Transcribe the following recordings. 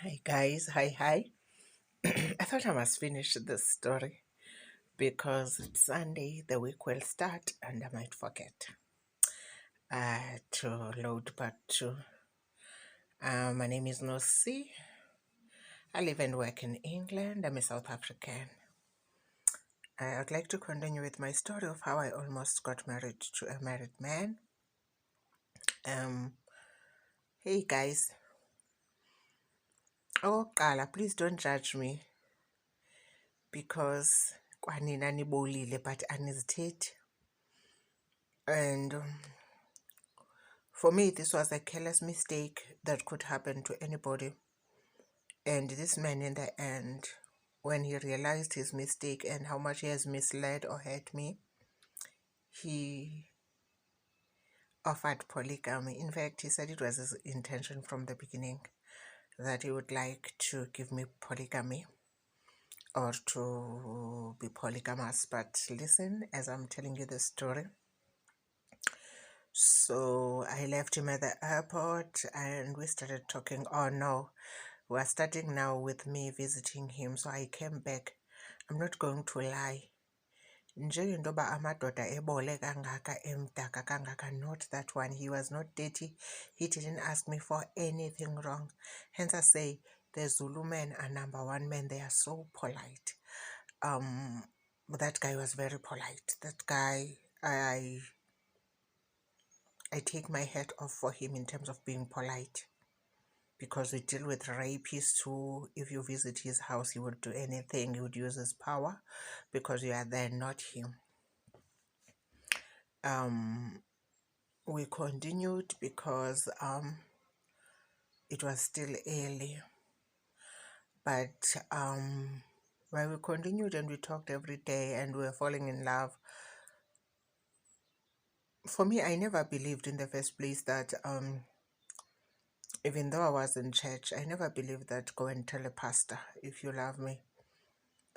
Hi guys, hi. I thought I must finish this story because it's Sunday, the week will start, and I might forget to load part two. My name is Nosi. I live and work in England. I'm a South African. I'd like to continue with my story of how I almost got married to a married man. Hey guys. Oh, Kala, please don't judge me because kwanina nibolile but anizithethi. And for me, this was a careless mistake that could happen to anybody. And this man, in the end, when he realized his mistake and how much he has misled or hurt me, he offered polygamy. In fact, he said it was his intention from the beginning that he would like to give me polygamy or to be polygamous. But listen, as I'm telling you the story. So I left him at the airport and we started talking. Oh no, we're starting now with me visiting him. So I came back. I'm not going to lie. Njengoba amadoda ebole kangaka emdaka kangaka, not that one. He was not dirty. He didn't ask me for anything wrong. Hence I say the Zulu men are number one men. They are so polite. That guy was very polite. That guy, I take my hat off for him in terms of being polite, because we deal with rapists who, if you visit his house, he would do anything. He would use his power because you are there, not him. We continued because it was still early, but while we continued and we talked every day and we were falling in love, for me, I never believed in the first place that even though I was in church, I never believed that go and tell a pastor if you love me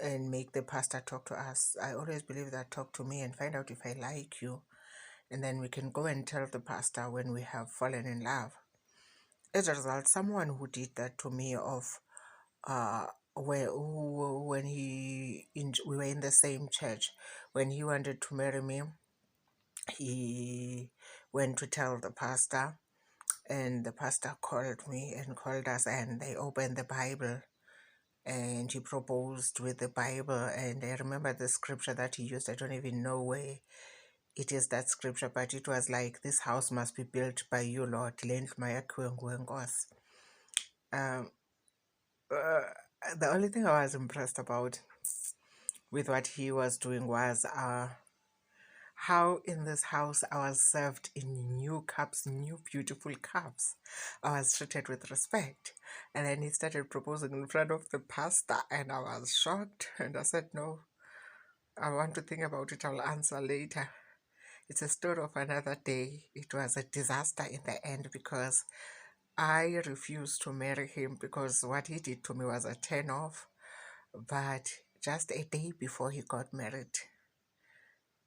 and make the pastor talk to us. I always believe that talk to me and find out if I like you, and then we can go and tell the pastor when we have fallen in love. As a result, someone who did that to me of when we were in the same church, when he wanted to marry me, he went to tell the pastor, and the pastor called me and called us, and they opened the Bible and he proposed with the Bible. And I remember the scripture that he used. I don't even know where it is, that scripture, but it was like, this house must be built by you, Lord. The only thing I was impressed about with what he was doing was how in this house I was served in new cups, new beautiful cups. I was treated with respect. And then he started proposing in front of the pastor, and I was shocked. And I said, no, I want to think about it. I'll answer later. It's a story of another day. It was a disaster in the end because I refused to marry him because what he did to me was a turn off. But just a day before he got married,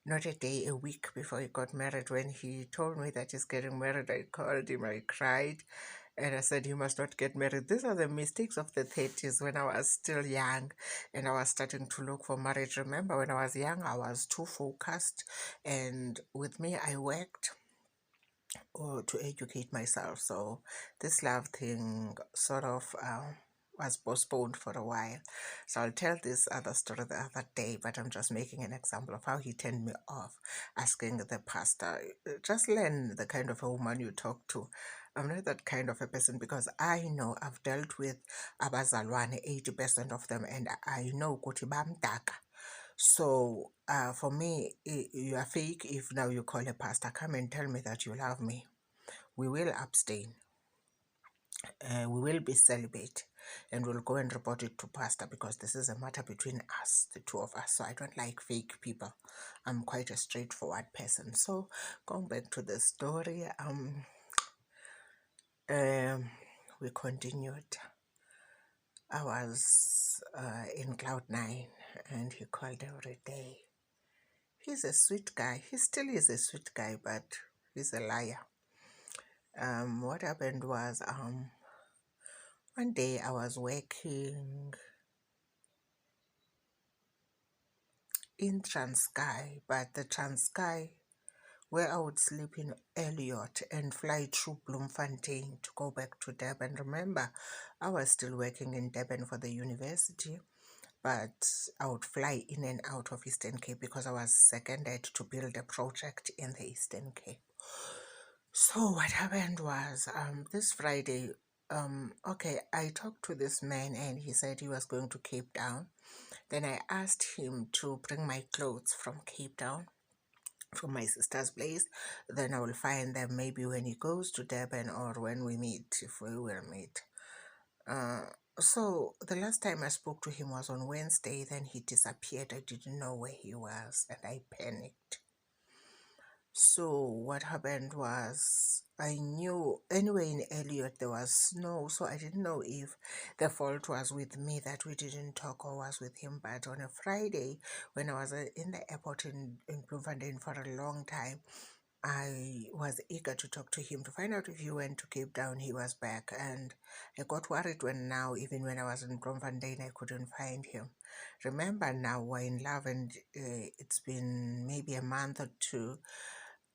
not a day, a week before he got married, when he told me that he's getting married, I called him, I cried, and I said, you must not get married. These are the mistakes of the 30s when I was still young and I was starting to look for marriage. Remember, when I was young, I was too focused, and with me, I worked to educate myself. So this love thing sort of was postponed for a while. So I'll tell this other story the other day, but I'm just making an example of how he turned me off, asking the pastor, just learn the kind of a woman you talk to. I'm not that kind of a person because I know I've dealt with abazalwane, 80% of them, and I know kuti bamdaka. So for me, you are fake if now you call a pastor, come and tell me that you love me. We will abstain. We will be celibate, and we'll go and report it to pastor because this is a matter between us, the two of us. So I don't like fake people. I'm quite a straightforward person. So going back to the story, we continued. I was in cloud 9 and he called every day. He's a sweet guy. He still is a sweet guy, but he's a liar. What happened was, One day I was working in Transkei, but the Transkei where I would sleep in Elliot and fly through Bloemfontein to go back to Durban. Remember, I was still working in Durban for the university, but I would fly in and out of Eastern Cape because I was seconded to build a project in the Eastern Cape. So what happened was this Friday, okay, I talked to this man and he said he was going to Cape Town. Then I asked him to bring my clothes from Cape Town, from my sister's place. Then I will find them maybe when he goes to Durban or when we meet, if we will meet. Uh, so the last time I spoke to him was on Wednesday. Then he disappeared. I didn't know where he was and I panicked. So what happened was I knew anyway in Elliot there was snow, so I didn't know if the fault was with me that we didn't talk or was with him. But on a Friday, when I was in the airport in Bloemfontein for a long time, I was eager to talk to him to find out if he went to Cape Town. He was back, and I got worried when now, even when I was in Bloemfontein, I couldn't find him. Remember now, we're in love, and it's been maybe a month or two.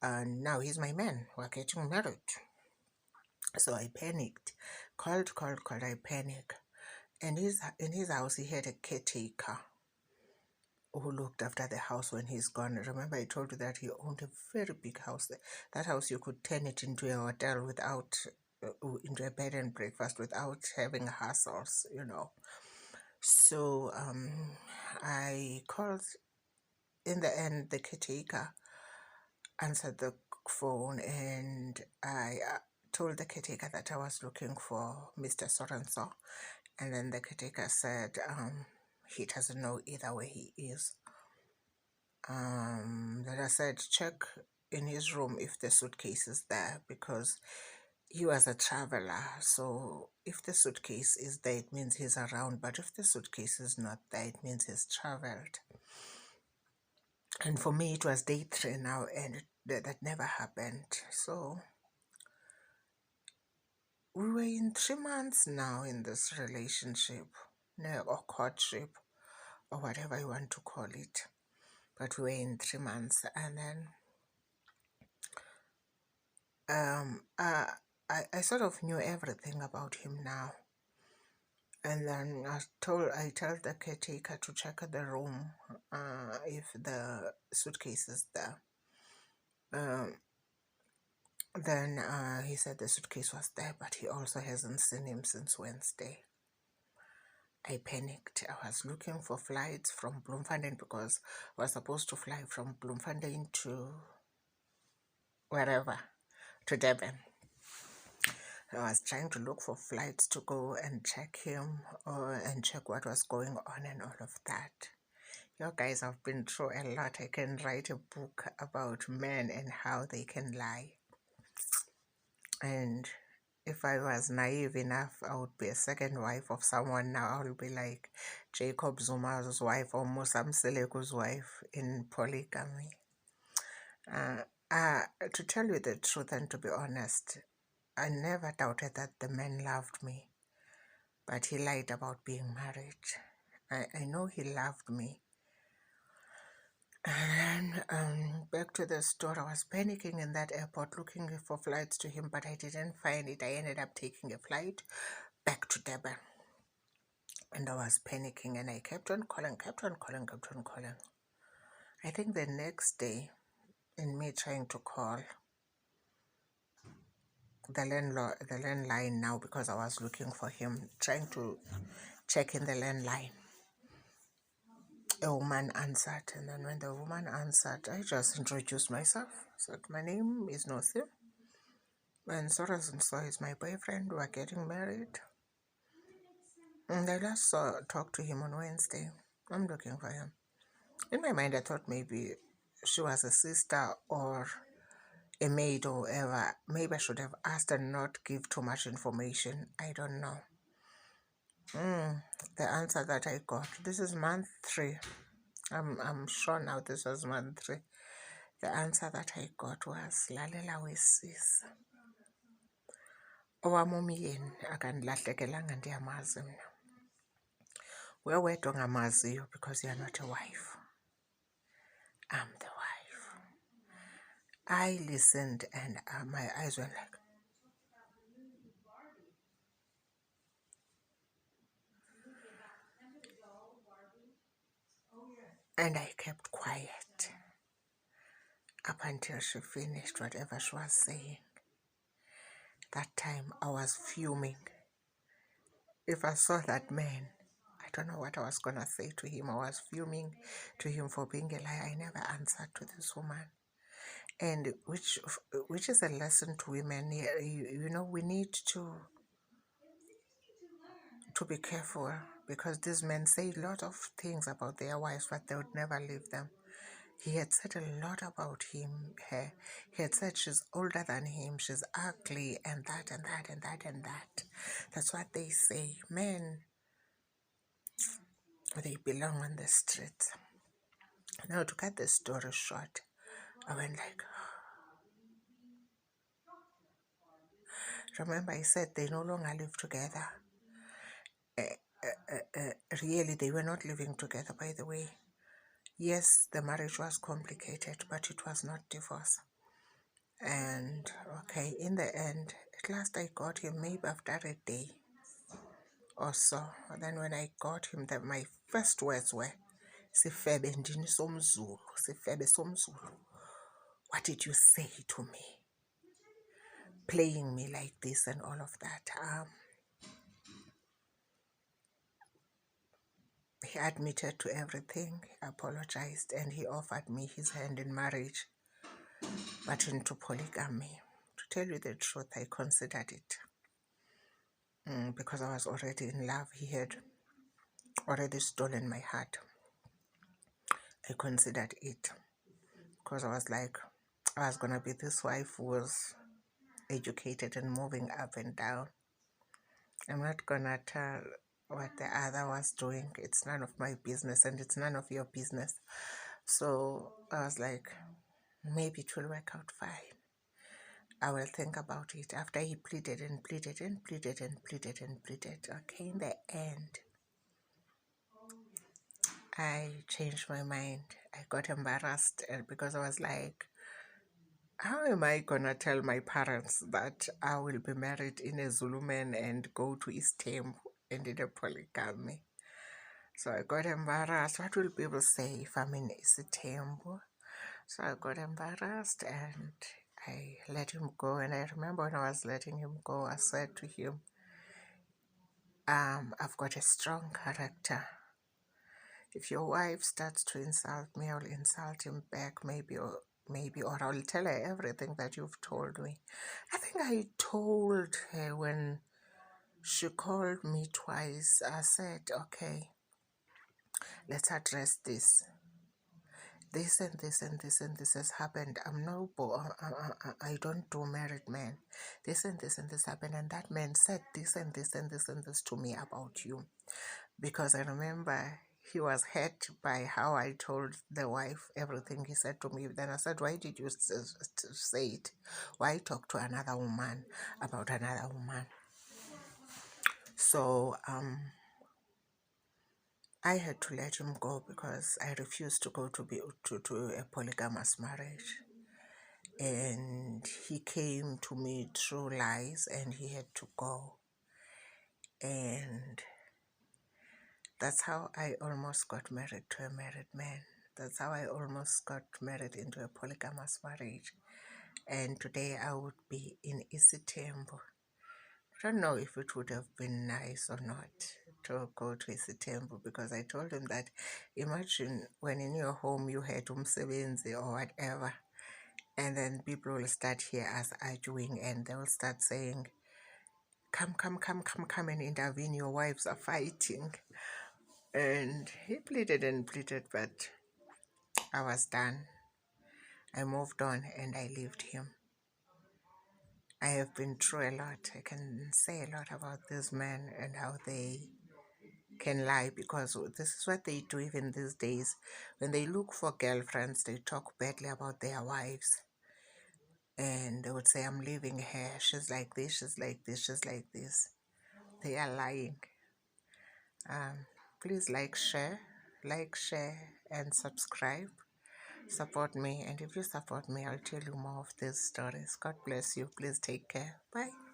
Now he's my man. We're getting married. So I panicked. Called. I panicked. And in his house, he had a caretaker who looked after the house when he's gone. Remember, I told you that he owned a very big house. That house, you could turn it into a hotel without, into a bed and breakfast without having hassles, you know. So I called. In the end, the caretaker answered the phone and I told the caretaker that I was looking for Mr. Sorenso. And then the caretaker said he doesn't know either where he is. Then I said, check in his room if the suitcase is there, because he was a traveler. So if the suitcase is there, it means he's around. But if the suitcase is not there, it means he's traveled. And for me, it was day 3 now, and that never happened. So we were in 3 months now in this relationship, or courtship, or whatever you want to call it. But we were in 3 months, and then I sort of knew everything about him now. And then I told the caretaker to check the room if the suitcase is there. Then he said the suitcase was there, but he also hasn't seen him since Wednesday. I panicked. I was looking for flights from Bloemfontein because I was supposed to fly from Bloemfontein to wherever, to Durban. I was trying to look for flights to go and check him and check what was going on and all of that. You guys have been through a lot. I can write a book about men and how they can lie. And if I was naive enough, I would be a second wife of someone now. I would be like Jacob Zuma's wife or Musa Mselegu's wife in polygamy. To tell you the truth and to be honest, I never doubted that the man loved me, but he lied about being married. I know he loved me. And back to the store, I was panicking in that airport looking for flights to him, but I didn't find it. I ended up taking a flight back to Durban. And I was panicking and I kept on calling. I think the next day, in me trying to call the landline now, because I was looking for him, trying to check in the landline, a woman answered. And then when the woman answered, I just introduced myself. Said, my name is Nosi. And Sorenso is my boyfriend. We're getting married. And I last talked to him on Wednesday. I'm looking for him. In my mind, I thought maybe she was a sister or a maid or whatever. Maybe I should have asked and not give too much information. I don't know. The answer that I got, this is month 3. I'm sure now this was month 3. The answer that I got was Lalela Wesis. owami umyeni akandilahlekelanga ndiyamazi mna. Wewedwa ongamaziyo because you're not a wife. I'm the wife. I listened and my eyes went like, and I kept quiet up until she finished whatever she was saying. That time I was fuming. If I saw that man, I don't know what I was going to say to him. I was fuming to him for being a liar. I never answered to this woman. And which is a lesson to women. You know, we need to be careful, because these men say a lot of things about their wives, but they would never leave them. He had said a lot about her. He had said she's older than him, she's ugly, and that, and that, and that, and that. That's what they say. Men, they belong on the streets. Now, to cut the story short, I went like, remember I said they no longer live together. Really, they were not living together, by the way. Yes, the marriage was complicated, but it was not divorce. And okay, in the end, at last I got him, maybe after a day or so. And then when I got him, my first words were, "Sifebe ndini somzulu, sifebe somzulu. What did you say to me? Playing me like this and all of that." He admitted to everything, apologized, and he offered me his hand in marriage, but into polygamy. To tell you the truth, I considered it. Because I was already in love. He had already stolen my heart. I considered it, because I was like, I was going to be this wife who was educated and moving up and down. I'm not going to tell what the other was doing. It's none of my business, and it's none of your business. So I was like, maybe it will work out fine. I will think about it. After he pleaded and pleaded and pleaded and pleaded and pleaded, okay, in the end, I changed my mind. I got embarrassed because I was like, how am I going to tell my parents that I will be married in a Zulu man and go to East Temple and in a polygamy? So I got embarrassed. What will people say if I'm in East Temple? So I got embarrassed and I let him go. And I remember when I was letting him go, I said to him, I've got a strong character. If your wife starts to insult me, I'll insult him back, maybe, or I'll tell her everything that you've told me. I think I told her when she called me twice, I said, okay, let's address this. This and this and this and this has happened. I don't do married men. This and this and this happened, and that man said this and this and this and this to me about you. Because I remember he was hurt by how I told the wife everything he said to me. Then I said, why did you say it? Why talk to another woman about another woman? So I had to let him go because I refused to go to a polygamous marriage. And he came to me through lies, and he had to go. And that's how I almost got married to a married man. That's how I almost got married into a polygamous marriage. And today I would be in Isitembu. I don't know if it would have been nice or not to go to Isitembu, because I told him that, imagine when in your home you had umsebenzi or whatever, and then people will start here as arguing, and they will start saying, come and intervene, your wives are fighting. And he pleaded and pleaded, but I was done. I moved on and I left him. I have been through a lot. I can say a lot about this man and how they can lie, because this is what they do even these days. When they look for girlfriends, they talk badly about their wives. and they would say, I'm leaving her. She's like this, she's like this, she's like this. They are lying. Please like, share, and subscribe. Support me, and if you support me, I'll tell you more of these stories. God bless you. Please take care. Bye.